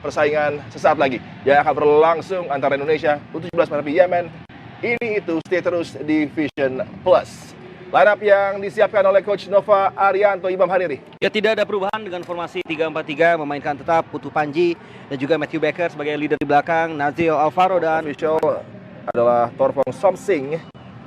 persaingan sesaat lagi yang akan berlangsung antara Indonesia U17 menghadapi Yemen. Ini itu stay terus di Vision Plus. Line up yang disiapkan oleh Coach Nova Arianto, Imam Hariri. Ya, tidak ada perubahan dengan formasi 3-4-3, memainkan tetap Putu Panji dan juga Matthew Baker sebagai leader di belakang, Nazil Alvaro dan official adalah Torfong Somsing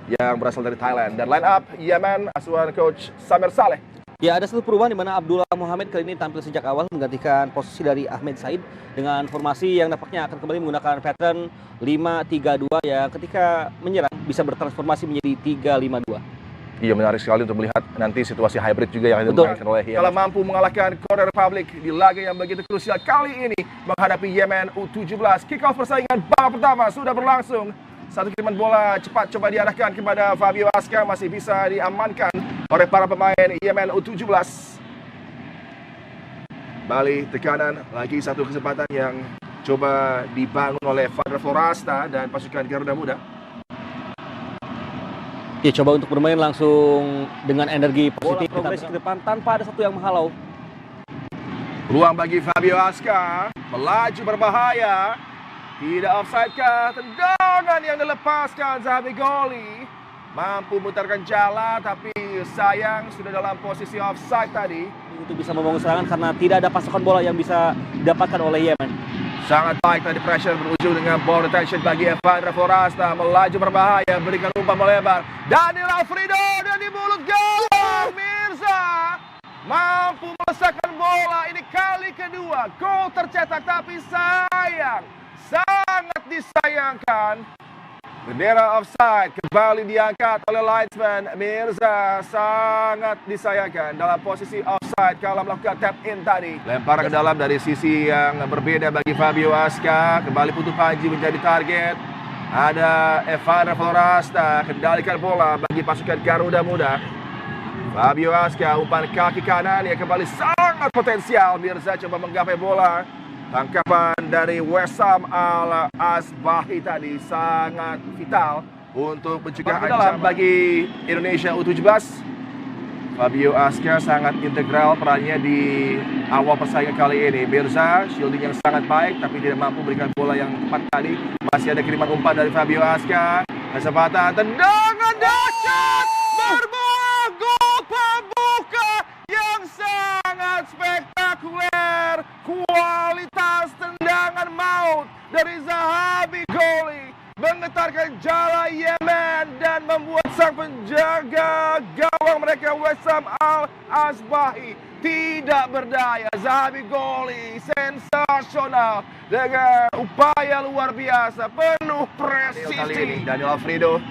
yang berasal dari Thailand. Dan line up Yemen asuhan Coach Samer Saleh. Ya, ada satu perubahan di mana Abdullah Muhammad kali ini tampil sejak awal menggantikan posisi dari Ahmed Said dengan formasi yang nampaknya akan kembali menggunakan pattern 5-3-2 yang ketika menyerang bisa bertransformasi menjadi 3-5-2. Iya, menarik sekali untuk melihat nanti situasi hybrid juga yang dimainkan oleh Yemen. Kalau mampu mengalahkan Korea Republic di laga yang begitu krusial kali ini menghadapi Yemen U17. Kick off persaingan babak pertama sudah berlangsung. Satu kiriman bola cepat coba diarahkan kepada Fabio Aska, masih bisa diamankan oleh para pemain Yemen U17. Bali tekanan, lagi satu kesempatan yang coba dibangun oleh Fadra Florasta dan pasukan Garuda Muda. Ya, coba untuk bermain langsung dengan energi positif progres ke depan tanpa ada satu yang menghalau. Ruang bagi Fabio Aska, melaju berbahaya. Tidak offside kah? Tendangan yang dilepaskan Zahabi Goli. Mampu memutarkan jala, tapi sayang sudah dalam posisi offside tadi. Untuk bisa membangun serangan karena tidak ada pasokan bola yang bisa didapatkan oleh Yemen. Sangat baik tadi pressure berujung dengan ball retention bagi Evandra Forasta. Melaju berbahaya, berikan umpan melebar. Daniel Alfredo dan di mulut gol. Mirza mampu melesakkan bola. Ini kali kedua gol tercetak, tapi sayang. Sangat disayangkan. Bendera offside kembali diangkat oleh linesman Mirza. Sangat disayangkan dalam posisi offside kalau melakukan tap in tadi. Lempar ke dalam dari sisi yang berbeda bagi Fabio Aska. Kembali Putu Panji menjadi target. Ada Evandra Florasta, kendalikan bola bagi pasukan Garuda Muda. Fabio Aska umpan kaki kanan yang kembali sangat potensial. Mirza coba menggapai bola. Tangkapan dari Wesam Al-Asbahi tadi sangat vital untuk mencegah ancaman bagi Indonesia U17. Fabio Aska sangat integral perannya di awal persaingan kali ini. Mirza shielding yang sangat baik tapi tidak mampu berikan bola yang tepat tadi. Masih ada kiriman umpan dari Fabio Aska. Kesempatan tendangan dahsyat berbuah gol pembuka yang sangat spektakuler. Kualitas tendangan maut dari Zahabi Goli menggetarkan jala Yemen dan membuat sang penjaga gawang mereka Wesam Al-Asbahi tidak berdaya. Zahabi Goli sensasional dengan upaya luar biasa, penuh presisi. Daniel Alfredo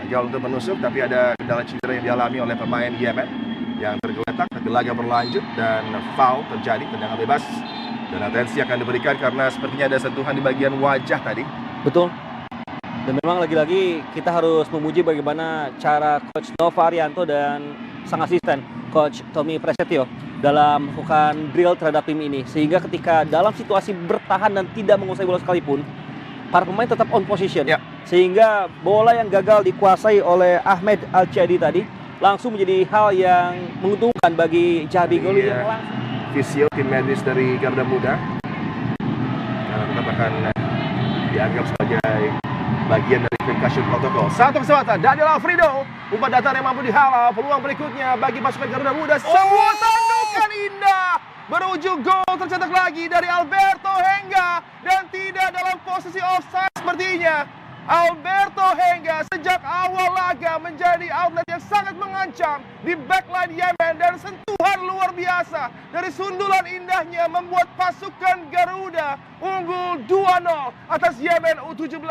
gagal untuk menusuk, tapi ada kendala cedera yang dialami oleh pemain Yemen yang tergeletak, tapi laga berlanjut dan foul terjadi, tendangan bebas dan atensi akan diberikan karena sepertinya ada sentuhan di bagian wajah tadi. Betul. Dan memang lagi-lagi kita harus memuji bagaimana cara Coach Nova Arianto dan sang asisten Coach Tommy Prasetyo dalam melakukan drill terhadap tim ini, sehingga ketika dalam situasi bertahan dan tidak menguasai bola sekalipun, para pemain tetap on position, sehingga bola yang gagal dikuasai oleh Ahmed Al-Chadi tadi langsung menjadi hal yang menguntungkan bagi Zahabi Goli yang langsung. Visio tim medis dari Garuda Muda karena tetap akan dianggap sebagai bagian dari concussion protokol. Satu kesempatan Daniel Alfredo, umpan datar yang mampu dihalau. Peluang berikutnya bagi pasukan Garuda Muda. Sebuah tandukan indah berujung gol tercetak lagi dari Alberto Hengga dan tidak dalam posisi offside sepertinya. Alberto Hengga sejak awal laga menjadi outlet yang sangat mengancam di backline Yemen dan sentuhan luar biasa dari sundulan indahnya membuat pasukan Garuda unggul 2-0 atas Yemen U17.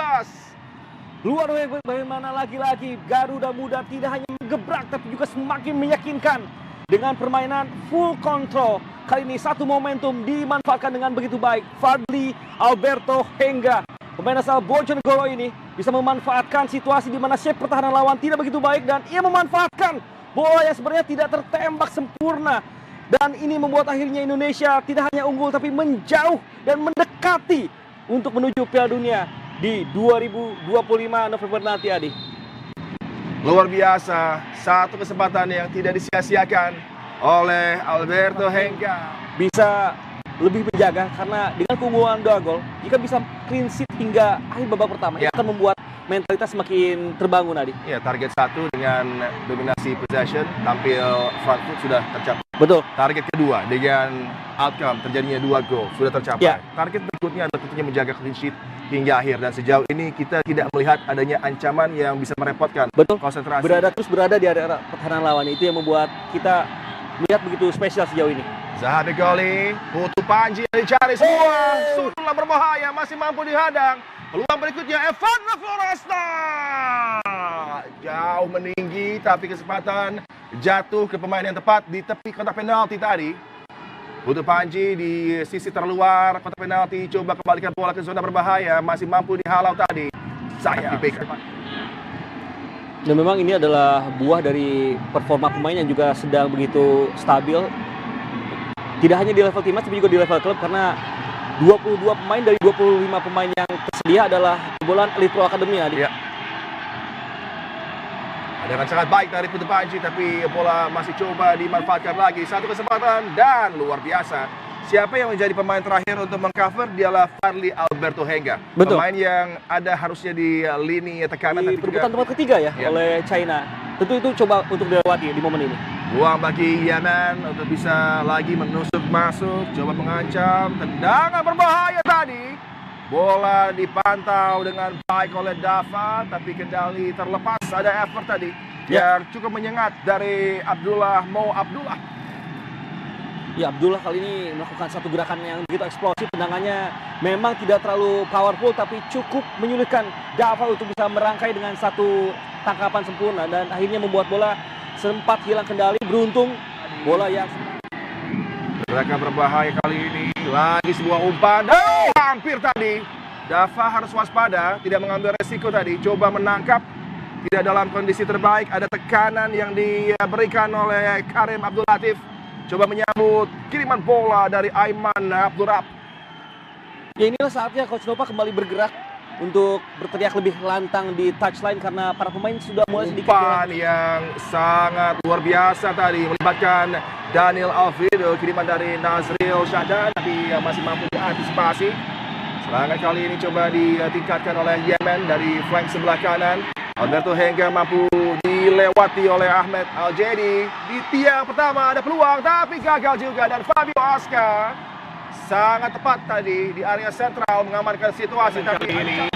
Luar biasa bagaimana lagi-lagi Garuda Muda tidak hanya menggebrak tapi juga semakin meyakinkan dengan permainan full control. Kali ini satu momentum dimanfaatkan dengan begitu baik. Fadli Alberto Hengga, pemain asal Bojonegoro ini bisa memanfaatkan situasi di mana shape pertahanan lawan tidak begitu baik dan ia memanfaatkan bola yang sebenarnya tidak tertembak sempurna. Dan ini membuat akhirnya Indonesia tidak hanya unggul tapi menjauh dan mendekati untuk menuju Piala Dunia di 2025 November nanti, Adi. Luar biasa, satu kesempatan yang tidak disia-siakan oleh Alberto Hengga. Bisa lebih menjaga karena dengan keunggulan 2 gol, jika bisa clean sheet hingga akhir babak pertama, itu akan membuat mentalitas semakin terbangun tadi. Ya, target 1 dengan dominasi possession, tampil front foot sudah tercapai. Betul. Target kedua dengan outcome terjadinya 2 gol sudah tercapai. Ya. Target berikutnya adalah tentunya menjaga clean sheet hingga akhir, dan sejauh ini kita tidak melihat adanya ancaman yang bisa merepotkan. Betul. Konsentrasi. Berada di area pertahanan lawan, itu yang membuat kita melihat begitu spesial sejauh ini. Zahabi Goli, Putu Panji yang dicari semua, sudah berbahaya, masih mampu dihadang. Peluang berikutnya Evandro Floresta, jauh meninggi tapi kesempatan jatuh ke pemain yang tepat di tepi kotak penalti tadi. Putu Panji di sisi terluar kotak penalti, coba kembalikan bola ke zona berbahaya, masih mampu dihalau tadi. Sayang. Dan memang ini adalah buah dari performa pemain yang juga sedang begitu stabil. Tidak hanya di level timnas, tapi juga di level klub, karena 22 pemain dari 25 pemain yang tersedia adalah jebolan Elite Pro Academy. Ya. Dengan sangat baik dari Putu Panji, tapi bola masih coba dimanfaatkan lagi. Satu kesempatan dan luar biasa. Siapa yang menjadi pemain terakhir untuk mengcover? Dialah Fadli Alberto Hengga. Betul. Pemain yang ada harusnya di lini tekanan. Di perebutan tempat ketiga ya oleh China. Tentu itu coba untuk dilewati di momen ini. Buang bagi Yemen untuk bisa lagi menusuk masuk, coba mengancam, tendangan berbahaya tadi. Bola dipantau dengan baik oleh Dava, tapi kendali terlepas. Ada effort tadi yang cukup menyengat dari Mo Abdullah. Ya, Abdullah kali ini melakukan satu gerakan yang begitu eksplosif. Tendangannya memang tidak terlalu powerful, tapi cukup menyulitkan Dava untuk bisa merangkai dengan satu tangkapan sempurna, dan akhirnya membuat bola sempat hilang kendali. Beruntung bola yang gerakan berbahaya kali ini, lagi sebuah umpan, hampir tadi. Dava harus waspada, tidak mengambil resiko tadi, coba menangkap, tidak dalam kondisi terbaik. Ada tekanan yang diberikan oleh Karim Abdul Latif, coba menyambut kiriman bola dari Aiman Abdurrahman. Ya, inilah saatnya Coach Nova kembali bergerak untuk berteriak lebih lantang di touchline, karena para pemain sudah mulai sedikit umpan yang sangat luar biasa tadi, melibatkan Daniel Alfredo, kiriman dari Nazril Syahdan, tapi masih mampu diantisipasi. Serangan kali ini coba ditingkatkan oleh Yemen dari flank sebelah kanan. Alberto Hengga mampu dilewati oleh Ahmed Al-Jadi. Di tiang pertama ada peluang, tapi gagal juga, dan Fabio Aska sangat tepat tadi di area sentral mengamankan situasi, tapi ini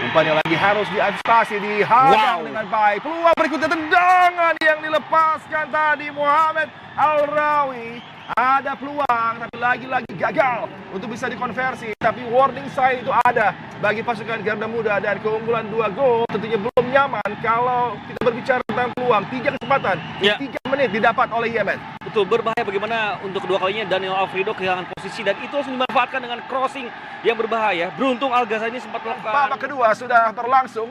umpan yang lagi harus diantisipasi, dihadang dengan baik. Peluang berikutnya, tendangan yang dilepaskan tadi Muhammad Al-Rawi. Ada peluang, tapi lagi-lagi gagal untuk bisa dikonversi. Tapi warning sign itu ada bagi pasukan Garuda Muda, dan keunggulan 2 gol tentunya belum nyaman kalau kita berbicara tentang peluang. 3 kesempatan, 3 menit didapat oleh Yemen. Betul, berbahaya bagaimana untuk kedua kalinya Daniel Alfredo kehilangan posisi, dan itu langsung dimanfaatkan dengan crossing yang berbahaya. Beruntung Al-Ghazali sempat melakukan. Babak kedua sudah berlangsung.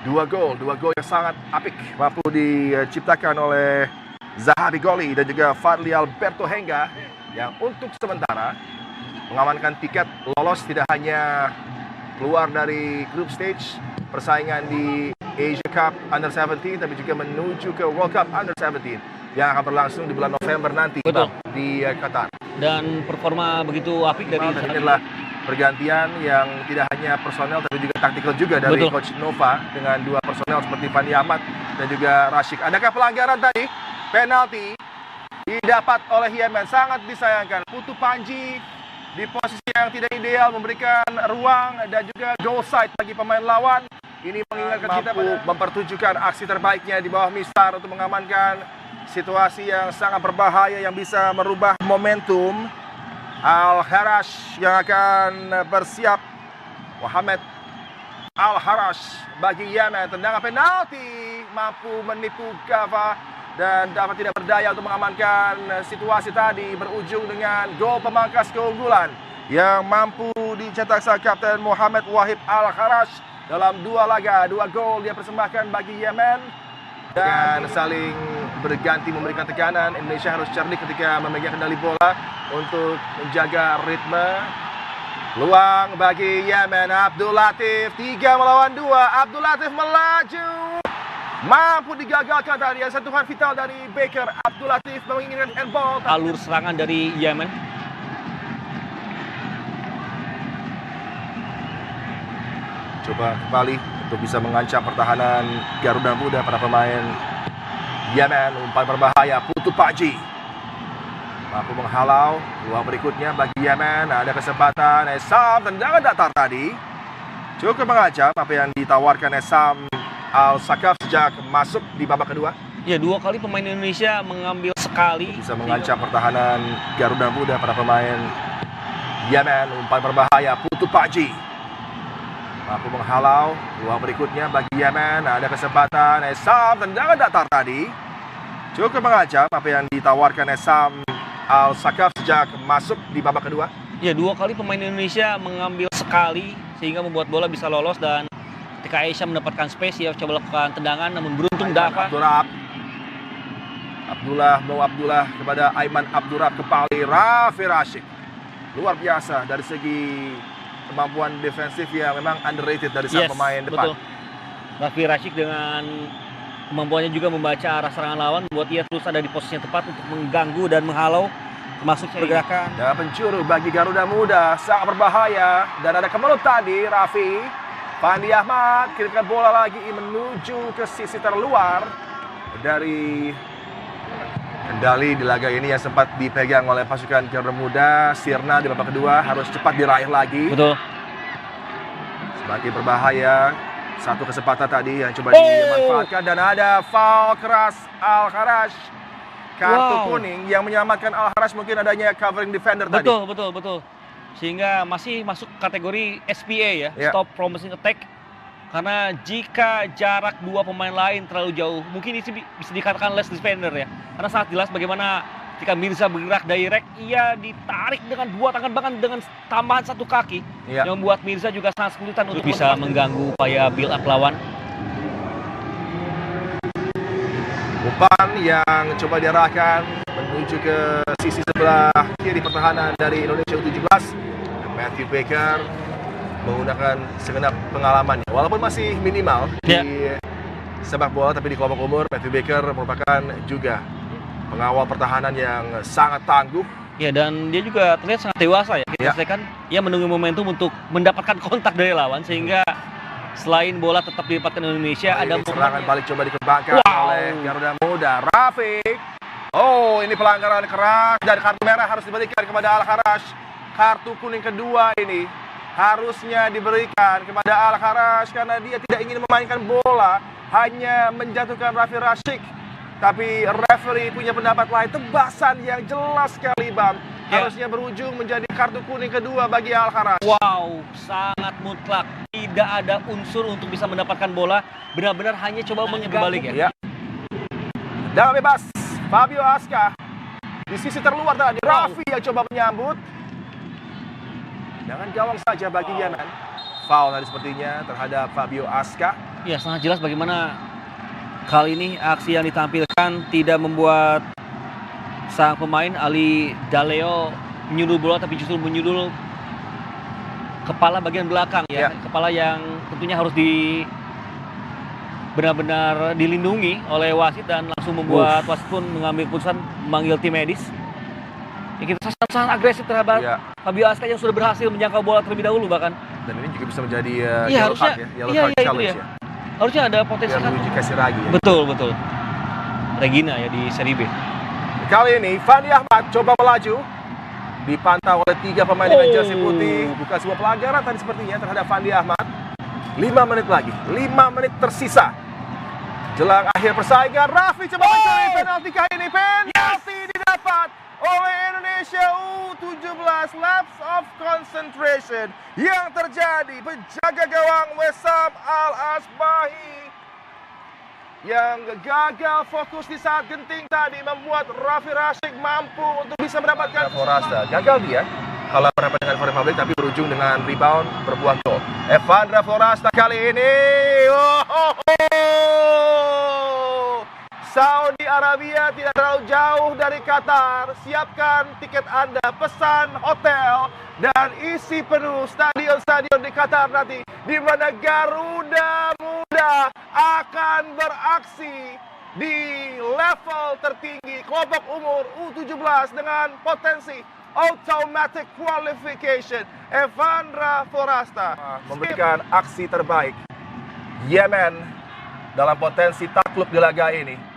2 gol yang sangat apik mampu diciptakan oleh Zahabi Goli dan juga Fadli Alberto Hengga, yang untuk sementara mengamankan tiket lolos tidak hanya keluar dari group stage persaingan di Asia Cup Under 17, tapi juga menuju ke World Cup Under 17 yang akan berlangsung di bulan November nanti. Betul. Di Qatar. Dan performa begitu apik dari ini adalah pergantian yang tidak hanya personel tapi juga taktikal juga dari Coach Nova, dengan 2 personel seperti Fandi Ahmad dan juga Rashid. Adakah pelanggaran tadi? Penalti didapat oleh Yemen, sangat disayangkan. Putu Panji di posisi yang tidak ideal, memberikan ruang dan juga goal side bagi pemain lawan. Ini mengingatkan kita mempertunjukkan aksi terbaiknya di bawah Mistar untuk mengamankan situasi yang sangat berbahaya yang bisa merubah momentum. Al-Harash yang akan bersiap. Muhammad Al-Harash bagi Yemen, tendangan penalti, mampu menipu Gava. Dan dapat tidak berdaya untuk mengamankan situasi tadi, berujung dengan gol pemangkas keunggulan yang mampu dicetak sang kapten Muhammad Wahib Al-Harash dalam 2 laga. 2 gol dia persembahkan bagi Yemen, dan saling berganti memberikan tekanan. Indonesia harus cerdik ketika memegang kendali bola untuk menjaga ritme. Peluang bagi Yemen, Abdul Latif, 3 melawan 2. Abdul Latif melaju. mampu digagalkan tadi. Sentuhan vital dari Baker. Abdul Latif menginginkan handball. Alur serangan dari Yemen. Coba kembali untuk bisa mengancam pertahanan Garuda Muda para pemain Yemen. Umpan berbahaya, Putu Paji mampu menghalau. Peluang berikutnya bagi Yemen, ada kesempatan. Esam tendangan datar tadi cukup mengancam apa yang ditawarkan Esam Al-Sakaf sejak masuk di babak kedua. Ya, 2 kali pemain Indonesia mengambil sekali. Bisa mengancam pertahanan Garuda Muda para pemain Yemen. Umpan berbahaya, Putu Paji mampu menghalau. Peluang berikutnya bagi Yemen, ada kesempatan. Esam tendangan datar tadi cukup mengancam apa yang ditawarkan Esam Al-Sakaf sejak masuk di babak kedua. Ya, 2 kali pemain Indonesia mengambil sekali sehingga membuat bola bisa lolos, dan ketika Aisyah mendapatkan space, ia coba lakukan tendangan namun beruntung Dava. Abdullah kepada Aiman Abdurrab, kembali Rafi Rashid. Luar biasa dari segi kemampuan defensif yang memang underrated dari sang pemain depan. Betul. Rafi Rashid dengan kemampuannya juga membaca arah serangan lawan, membuat ia terus ada di posisi yang tepat untuk mengganggu dan menghalau termasuk pergerakan. Dan pencuru bagi Garuda Muda sangat berbahaya, dan ada kemelut tadi Rafi. Fandi Ahmad kirimkan bola lagi menuju ke sisi terluar dari kendali di laga ini yang sempat dipegang oleh pasukan Garuda Muda. Sirna di babak kedua harus cepat diraih lagi. Betul. Semakin berbahaya. Satu kesempatan tadi yang coba dimanfaatkan, dan ada foul keras Al-Kharaj. Kartu kuning yang menyelamatkan Al-Kharaj, mungkin adanya covering defender tadi. Betul. Sehingga masih masuk kategori SPA ya, stop promising attack. Karena jika jarak 2 pemain lain terlalu jauh, mungkin ini bisa dikatakan less defender ya. Karena sangat jelas bagaimana ketika Mirza bergerak direct, ia ditarik dengan 2 tangan, bahkan dengan tambahan 1 kaki. Yang membuat Mirza juga sangat kesulitan untuk bisa mengganggu upaya build up lawan. Umpan yang coba diarahkan menuju ke sisi sebelah kiri pertahanan dari Indonesia U17. Matthew Baker menggunakan segenap pengalamannya, walaupun masih minimal di sepak bola, tapi di kelompok umur Matthew Baker merupakan juga pengawal pertahanan yang sangat tangguh. Ya, dan dia juga terlihat sangat dewasa ya. Kita saksikan ia menunggu momentum untuk mendapatkan kontak dari lawan, sehingga selain bola tetap didapatkan Indonesia, ada serangan balik coba dikembangkan oleh Garuda Muda. Rafiq. Oh, ini pelanggaran keras dan kartu merah harus diberikan kepada Al-Kharaj. Kartu kuning kedua ini harusnya diberikan kepada Al-Kharaj karena dia tidak ingin memainkan bola, hanya menjatuhkan Rafi Rashid. Tapi referee punya pendapat lain. Tebasan yang jelas sekali, Bang. Harusnya berujung menjadi kartu kuning kedua bagi Al-Kharaj. Wow, sangat mutlak. Tidak ada unsur untuk bisa mendapatkan bola. Benar-benar hanya coba berbalik ya. Dan bebas, Fabio Aska. Di sisi terluar tadi, Rafi yang coba menyambut. Jangan gawang saja bagi Yemen. Foul tadi sepertinya terhadap Fabio Aska. Ya, sangat jelas bagaimana kali ini aksi yang ditampilkan tidak membuat sang pemain Ali Daleo menyundul bola, tapi justru menyundul kepala bagian belakang ya. Kepala yang tentunya harus benar-benar dilindungi oleh wasit, dan langsung membuat wasit pun mengambil keputusan memanggil tim medis. Ya, kita sangat agresif terhadap Fabio Aska yang sudah berhasil menjangkau bola terlebih dahulu bahkan. Dan ini juga bisa menjadi yellow card ya. Yellow card challenge ya. Harusnya ada potensi kan. Kasih Ragi ya. Betul. Regina ya di seri B. Kali ini Fandi Ahmad coba melaju, dipantau oleh 3 pemain dengan jersey putih. Bukan sebuah pelanggaran tadi sepertinya terhadap Fandi Ahmad. 5 menit lagi, 5 menit tersisa jelang akhir persaingan. Rafi coba mencari penalti kali ini. Penalti didapat oleh Indonesia U17. Lapse of concentration yang terjadi. Penjaga gawang Wesam Al-Asbahi yang gagal fokus di saat genting tadi membuat Rafi Rashid mampu untuk bisa mendapatkan Forasta. Gagal dia kalau berhadapan dengan Foreign Public, tapi berujung dengan rebound berbuah gol. Evandra Forasta kali ini Saudi Arabia tidak terlalu jauh dari Qatar. Siapkan tiket Anda, pesan hotel, dan isi penuh stadion-stadion di Qatar nanti, di mana Garuda Muda akan beraksi di level tertinggi kelompok umur U17 dengan potensi automatic qualification. Evandra Forasta memberikan aksi terbaik Yemen dalam potensi takluk di laga ini.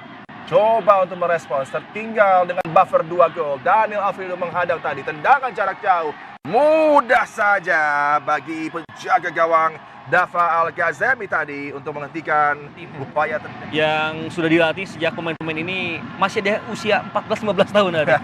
Coba untuk merespons, tertinggal dengan buffer 2 gol. Daniel Alfredo menghadang tadi, tendangan jarak jauh. Mudah saja bagi penjaga gawang Dafa Al-Ghazami tadi untuk menghentikan upaya yang sudah dilatih sejak pemain-pemain ini masih ada usia 14-15 tahun ada.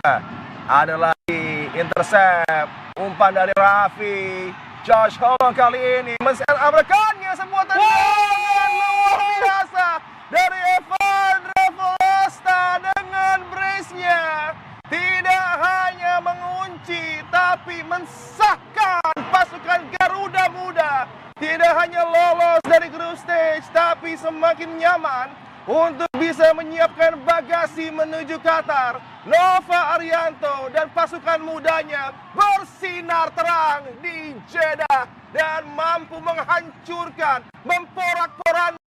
Ada lagi intercept, umpan dari Raffi. Josh Holland kali ini men-set-up-rekannya, sebuah tendangan luar biasa dari Evandra Forasta dengan brace-nya. Tidak hanya mengunci, tapi mensahkan pasukan Garuda Muda. Tidak hanya lolos dari group stage, tapi semakin nyaman untuk bisa menyiapkan bagasi menuju Qatar. Nova Arianto dan pasukan mudanya bersinar terang di Jeddah dan mampu menghancurkan, memporak-porandakan